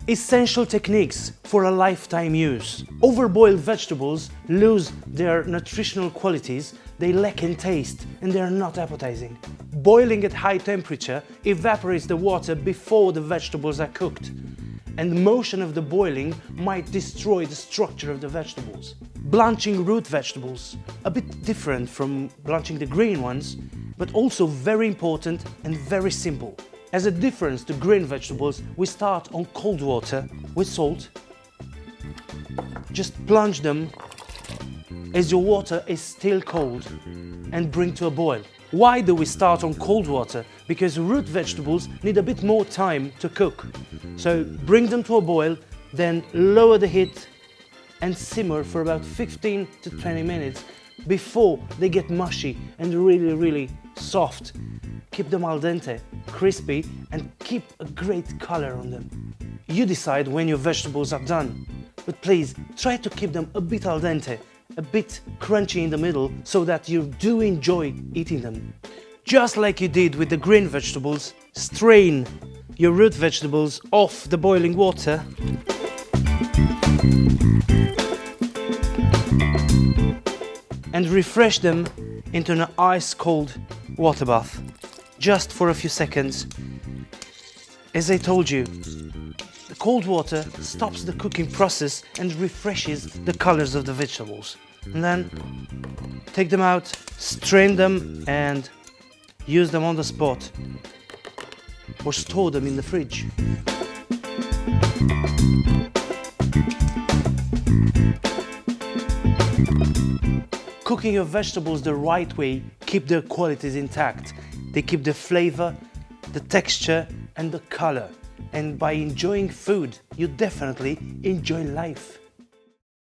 Essential techniques for a lifetime use. Overboiled vegetables lose their nutritional qualities, they lack in taste, and they are not appetizing. Boiling at high temperature evaporates the water before the vegetables are cooked, and the motion of the boiling might destroy the structure of the vegetables. Blanching root vegetables, a bit different from blanching the green ones, but also very important and very simple. As a difference to green vegetables, we start on cold water with salt. Just plunge them as your water is still cold and bring to a boil. Why do we start on cold water? Because root vegetables need a bit more time to cook. So bring them to a boil, then lower the heat and simmer for about 15 to 20 minutes before they get mushy and really soft. Keep them al dente, crispy, and keep a great color on them. You decide when your vegetables are done, but please try to keep them a bit al dente, a bit crunchy in the middle, so that you do enjoy eating them. Just like you did with the green vegetables, strain your root vegetables off the boiling water and refresh them into an ice-cold water bath, just for a few seconds. As I told you, the cold water stops the cooking process and refreshes the colors of the vegetables. And then take them out, strain them and use them on the spot, or store them in the fridge. Cooking your vegetables the right way keep their qualities intact. They keep the flavor, the texture and the color. And by enjoying food, you definitely enjoy life.